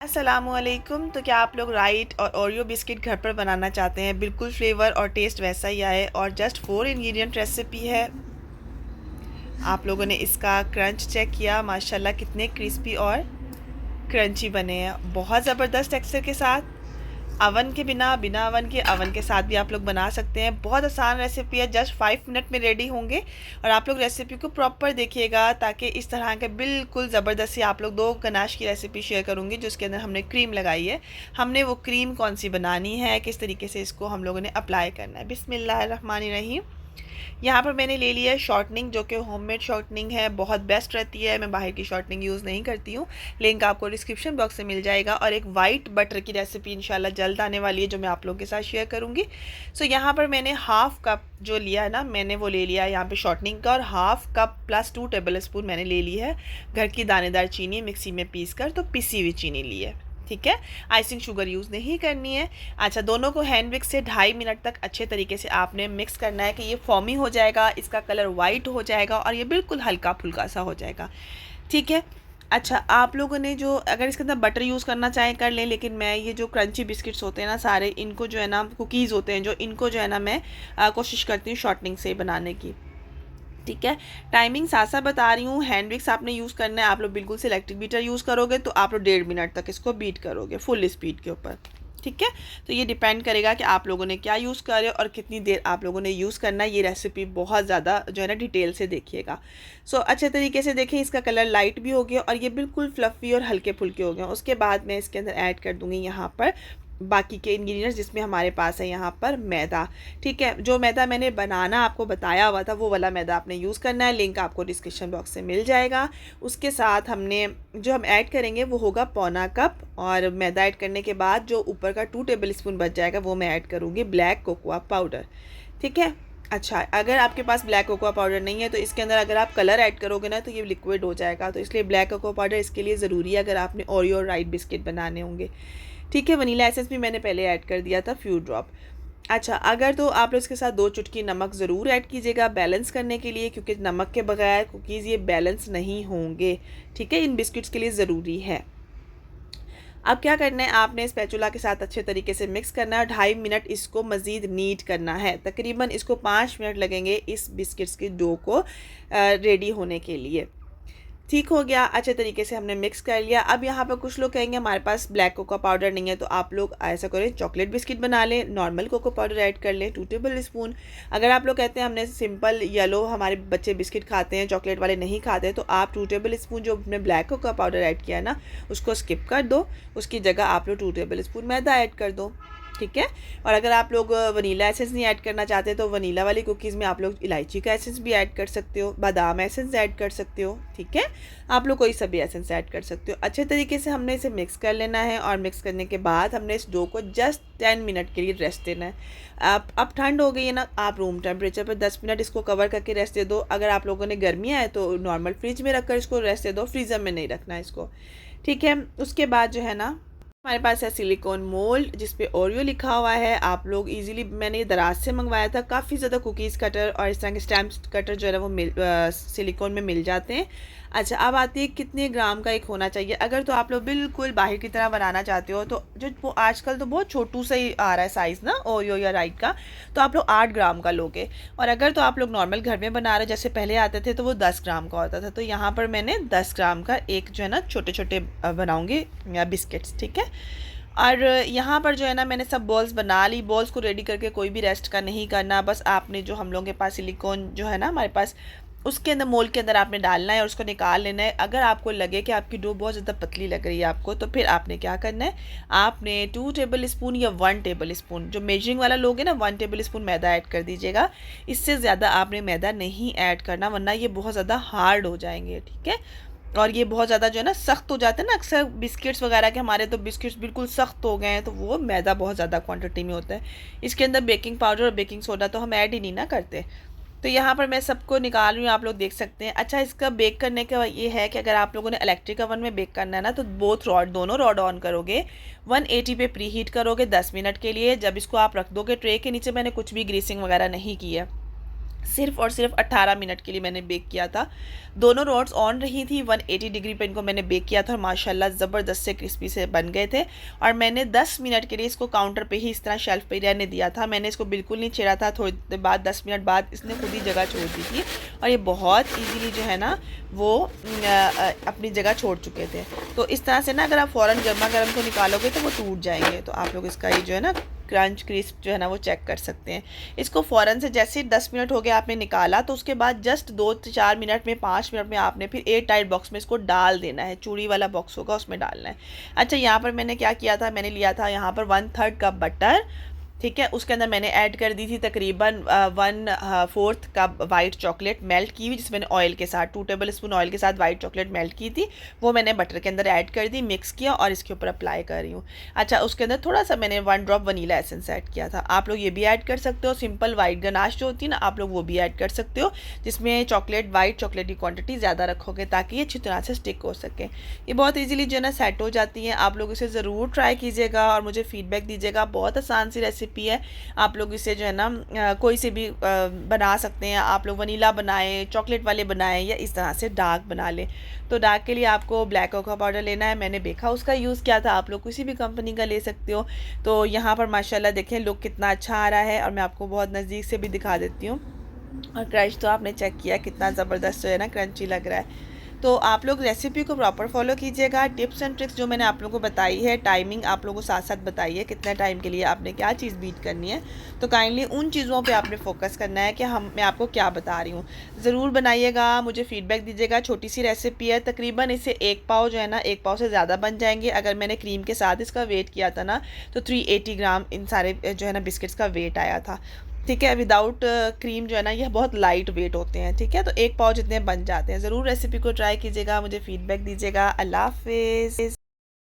अस्सलामुअलैकुम। तो क्या आप लोग राइट और ओरियो बिस्किट घर पर बनाना चाहते हैं? बिल्कुल फ्लेवर और टेस्ट वैसा ही आए और जस्ट 4 इंग्रेडिएंट रेसिपी है। आप लोगों ने इसका क्रंच चेक किया, माशाल्लाह कितने क्रिस्पी और क्रंची बने हैं, बहुत ज़बरदस्त टेक्सचर के साथ। अवन के बिना बिना अवन के साथ भी आप लोग बना सकते हैं। बहुत आसान रेसिपी है, जस्ट 5 मिनट में रेडी होंगे। और आप लोग रेसिपी को प्रॉपर देखिएगा ताकि इस तरह के बिल्कुल ज़बरदस्त सी आप लोग 2 गनाश की रेसिपी शेयर करूँगी जिसके अंदर हमने क्रीम लगाई है। हमने वो क्रीम कौन सी बनानी है, किस तरीके से इसको हम लोगों ने अप्लाई करना है। बिस्मिल्लाहिर्रहमानिर्रहीम। यहाँ पर मैंने ले लिया है शॉर्टनिंग, जो कि होममेड शॉर्टनिंग है, बहुत बेस्ट रहती है। मैं बाहर की शॉर्टनिंग यूज़ नहीं करती हूँ, लिंक आपको डिस्क्रिप्शन बॉक्स में मिल जाएगा। और एक वाइट बटर की रेसिपी इंशाल्लाह जल्द आने वाली है जो मैं आप लोगों के साथ शेयर करूँगी। सो यहाँ पर मैंने हाफ़ कप जो लिया है ना, मैंने वो ले लिया है यहाँ पर शॉर्टनिंग का, और half cup plus 2 table spoon मैंने ले ली है घर की दानेदार चीनी, मिक्सी में पीस कर, तो पिसी हुई चीनी ली है। ठीक है, आइसिंग शुगर यूज़ नहीं करनी है। अच्छा, दोनों को हैंड विक्स से 2.5 मिनट तक अच्छे तरीके से आपने मिक्स करना है कि ये फॉर्मी हो जाएगा, इसका कलर वाइट हो जाएगा और ये बिल्कुल हल्का फुल्का सा हो जाएगा। ठीक है। अच्छा, आप लोगों ने जो अगर इसके अंदर बटर यूज़ करना चाहें कर लें, लेकिन मैं ये जो क्रंची बिस्किट्स होते हैं ना सारे, इनको जो है ना, कुकीज़ होते हैं जो, इनको जो है ना मैं कोशिश करती हूँ शॉर्टनिंग से बनाने की। ठीक है, टाइमिंग साथ साथ बता रही हूँ। हैंड विक्स आपने यूज़ करना है। आप लोग बिल्कुल से इलेक्ट्रिक बीटर यूज़ करोगे तो आप लोग 1.5 मिनट तक इसको बीट करोगे फुल स्पीड के ऊपर। ठीक है, तो ये डिपेंड करेगा कि आप लोगों ने क्या यूज़ करे और कितनी देर आप लोगों ने यूज़ करना है। ये रेसिपी बहुत ज़्यादा जो है ना डिटेल से देखिएगा। सो अच्छे तरीके से देखें, इसका कलर लाइट भी हो गया और ये बिल्कुल फ्लफ़ी और हल्के फुल्के हो गए। उसके बाद मैं इसके अंदर ऐड कर दूँगी यहाँ पर बाकी के इंग्रेडिएंट्स, जिसमें हमारे पास है यहाँ पर मैदा। ठीक है, जो मैदा मैंने बनाना आपको बताया हुआ था वो वाला मैदा आपने यूज़ करना है, लिंक आपको डिस्क्रिप्शन बॉक्स से मिल जाएगा। उसके साथ हमने जो हम ऐड करेंगे वो होगा 1/4 कप, और मैदा ऐड करने के बाद जो ऊपर का 2 टेबल स्पून बच जाएगा वो मैं ऐड करूँगी ब्लैक कोकोआ पाउडर। ठीक है। अच्छा, अगर आपके पास ब्लैक कोकोआ पाउडर नहीं है तो इसके अंदर अगर आप कलर ऐड करोगे ना तो ये लिक्विड हो जाएगा, तो इसलिए ब्लैक कोकोआ पाउडर इसके लिए ज़रूरी है अगर आपने ओरियो और राइट बिस्किट बनाने होंगे। ठीक है, वनीला एसेंस भी मैंने पहले ऐड कर दिया था, फ्यू ड्रॉप। अच्छा, अगर तो आप लोग इसके साथ 2 चुटकी नमक ज़रूर ऐड कीजिएगा बैलेंस करने के लिए, क्योंकि नमक के बगैर कुकीज़ ये बैलेंस नहीं होंगे। ठीक है, इन बिस्किट्स के लिए ज़रूरी है। अब क्या करना है, आपने स्पैचुला के साथ अच्छे तरीके से मिक्स करना है। 2.5 मिनट इसको मज़ीद नीट करना है, तकरीबन इसको 5 मिनट लगेंगे इस बिस्किट्स के डो को रेडी होने के लिए। ठीक हो गया, अच्छे तरीके से हमने मिक्स कर लिया। अब यहाँ पर कुछ लोग कहेंगे हमारे पास ब्लैक कोको पाउडर नहीं है, तो आप लोग ऐसा करें, चॉकलेट बिस्किट बना लें, नॉर्मल कोको पाउडर ऐड कर लें 2 टेबल स्पून। अगर आप लोग कहते हैं हमने सिंपल येलो हमारे बच्चे बिस्किट खाते हैं, चॉकलेट वाले नहीं खाते, तो आप 2 टेबल स्पून जो हमने ब्लैक कोको पाउडर ऐड किया है ना उसको स्किप कर दो, उसकी जगह आप लोग 2 टेबल स्पून मैदा ऐड कर दो। ठीक है, और अगर आप लोग वनीला एसेंस नहीं ऐड करना चाहते तो वनीला वाली कुकीज़ में आप लोग इलायची का एसेंस भी ऐड कर सकते हो, बादाम एसेंस ऐड कर सकते हो। ठीक है, आप लोग कोई सा भी एसेंस ऐड कर सकते हो। अच्छे तरीके से हमने इसे मिक्स कर लेना है, और मिक्स करने के बाद हमने इस डो को जस्ट 10 मिनट के लिए रेस्ट देना है। अब ठंड हो गई है ना, आप रूम टेम्परेचर पर 10 मिनट इसको कवर करके रेस्ट दे दो। अगर आप लोगों ने गर्मियाँ है तो नॉर्मल फ्रिज में रख कर इसको रेस्ट दे दो, फ्रीज़र में नहीं रखना है इसको। ठीक है, उसके बाद जो है ना हमारे पास है सिलिकॉन मोल्ड जिस पे ओरियो लिखा हुआ है। आप लोग इजीली, मैंने ये दराज से मंगवाया था, काफ़ी ज़्यादा कुकीज़ कटर और इस तरह के स्टैम्प कटर जो है ना वो सिलिकॉन में मिल जाते हैं। अच्छा, अब आती है कितने ग्राम का एक होना चाहिए। अगर तो आप लोग बिल्कुल बाहर की तरह बनाना चाहते हो तो जो वो आजकल तो बहुत छोटू सा ही आ रहा है साइज़ ना ओरियो या राइट का, तो आप लोग 8 ग्राम का लोगे। और अगर तो आप लोग नॉर्मल घर में बना रहे जैसे पहले आते थे तो वो 10 ग्राम का होता था, तो यहाँ पर मैंने 10 ग्राम का एक जो है ना छोटे छोटे बनाऊँगी बिस्किट्स। ठीक है, और यहाँ पर जो है ना मैंने सब बॉल्स बना ली। बॉल्स को रेडी करके कोई भी रेस्ट का नहीं करना, बस आपने जो हम लोगों के पास सिलिकॉन जो है ना हमारे पास, उसके अंदर मोल्ड के अंदर आपने डालना है और उसको निकाल लेना है। अगर आपको लगे कि आपकी डो बहुत ज़्यादा पतली लग रही है आपको, तो फिर आपने क्या करना है, आपने 2 टेबल स्पून या 1 टेबल स्पून, जो मेजरिंग वाला लोगे ना 1 टेबल स्पून मैदा ऐड कर दीजिएगा। इससे ज़्यादा आपने मैदा नहीं ऐड करना, वरना ये बहुत ज़्यादा हार्ड हो जाएंगे। ठीक है, और ये बहुत ज़्यादा जो है ना सख्त हो जाते हैं ना, अक्सर बिस्किट्स वगैरह के हमारे तो बिस्किट्स बिल्कुल सख्त हो गए हैं, तो वो मैदा बहुत ज़्यादा क्वांटिटी में होता है। इसके अंदर बेकिंग पाउडर और बेकिंग सोडा तो हम ऐड ही नहीं ना करते। तो यहाँ पर मैं सबको निकाल रही हूँ, आप लोग देख सकते हैं। अच्छा, इसका बेक करने का ये है कि अगर आप लोगों ने इलेक्ट्रिक ओवन में बेक करना है ना तो दोनों रॉड ऑन करोगे, 180 पे प्री हीट करोगे 10 मिनट के लिए। जब इसको आप रख दोगे ट्रे के नीचे, मैंने कुछ भी ग्रीसिंग वगैरह नहीं की है, सिर्फ और सिर्फ 18 मिनट के लिए मैंने बेक किया था। दोनों रोड्स ऑन रही थी, 180 डिग्री पे इनको मैंने बेक किया था और माशाल्लाह ज़बरदस्त से क्रिस्पी से बन गए थे। और मैंने 10 मिनट के लिए इसको काउंटर पे ही इस तरह शेल्फ पे रहने दिया था, मैंने इसको बिल्कुल नहीं छेड़ा था। थोड़ी देर बाद 10 मिनट बाद इसने खुद ही जगह छोड़ दी थी और ये बहुत ईजीली जो है ना वो अपनी जगह छोड़ चुके थे। तो इस तरह से ना अगर आप फ़ौरन गर्मा गर्म को निकालोगे तो वो टूट जाएंगे। तो आप लोग इसका ये जो है ना क्रंच क्रिस्प जो है ना वो चेक कर सकते हैं। इसको फ़ौरन से जैसे 10 मिनट हो गए आपने निकाला तो उसके बाद जस्ट 2-4 मिनट में 5 मिनट में आपने फिर एयर टाइट बॉक्स में इसको डाल देना है। चूड़ी वाला बॉक्स होगा उसमें डालना है। अच्छा, यहाँ पर मैंने क्या किया था, मैंने लिया था यहाँ पर 1/3 कप बटर, ठीक है। उसके अंदर मैंने ऐड कर दी थी तकरीबन 1/4 कप वाइट चॉकलेट मेल्ट की हुई, जिसमें मैंने ऑयल के साथ 2 टेबल स्पून ऑयल के साथ वाइट चॉकलेट मेल्ट की थी, वो मैंने बटर के अंदर ऐड कर दी, मिक्स किया और इसके ऊपर अप्लाई कर रही हूँ। अच्छा, उसके अंदर थोड़ा सा मैंने 1 ड्रॉप वनीला एसेंस ऐड किया था। आप लोग ये भी ऐड कर सकते हो। सिंपल वाइट गनाश जो होती है ना, आप लोग वो भी ऐड कर सकते हो, जिसमें वाइट चॉकलेट की क्वान्टिटी ज़्यादा रखोगे ताकि ये अच्छी तरह से स्टिक हो सके। ये बहुत ईजिली जो है ना सेट हो जाती हैं। आप लोग इसे ज़रूर ट्राई कीजिएगा और मुझे फीडबैक दीजिएगा। बहुत आसान सी रेसिपी है, आप लोग इसे जो है ना कोई से भी बना सकते हैं। आप लोग वनीला बनाएं, चॉकलेट वाले बनाएं या इस तरह से डार्क बना लें। तो डार्क के लिए आपको ब्लैक कोको पाउडर लेना है। मैंने बेक हाउस का यूज़ किया था, आप लोग किसी भी कंपनी का ले सकते हो। तो यहाँ पर माशाल्लाह देखें लुक कितना अच्छा आ रहा है और मैं आपको बहुत नज़दीक से भी दिखा देती हूँ। और क्रंच तो आपने चेक किया कितना ज़बरदस्त जो है ना क्रंची लग रहा है। तो आप लोग रेसिपी को प्रॉपर फॉलो कीजिएगा। टिप्स एंड ट्रिक्स जो मैंने आप लोगों को बताई है, टाइमिंग आप लोगों को साथ साथ बताई है, कितने टाइम के लिए आपने क्या चीज़ बीट करनी है। तो काइंडली उन चीज़ों पे आपने फोकस करना है कि मैं आपको क्या बता रही हूँ। ज़रूर बनाइएगा, मुझे फीडबैक दीजिएगा। छोटी सी रेसिपी है, तकरीबन इसे 1 पाव जो है ना, 1 पाव से ज़्यादा बन जाएंगे। अगर मैंने क्रीम के साथ इसका वेट किया था ना तो 380 ग्राम इन सारे जो है ना बिस्किट्स का वेट आया था, ठीक है। विदाउट क्रीम जो है ना ये बहुत लाइट वेट होते हैं, ठीक है। तो 1 पाव जितने बन जाते हैं। ज़रूर रेसिपी को ट्राई कीजिएगा, मुझे फीडबैक दीजिएगा। अल्लाह हाफिज़।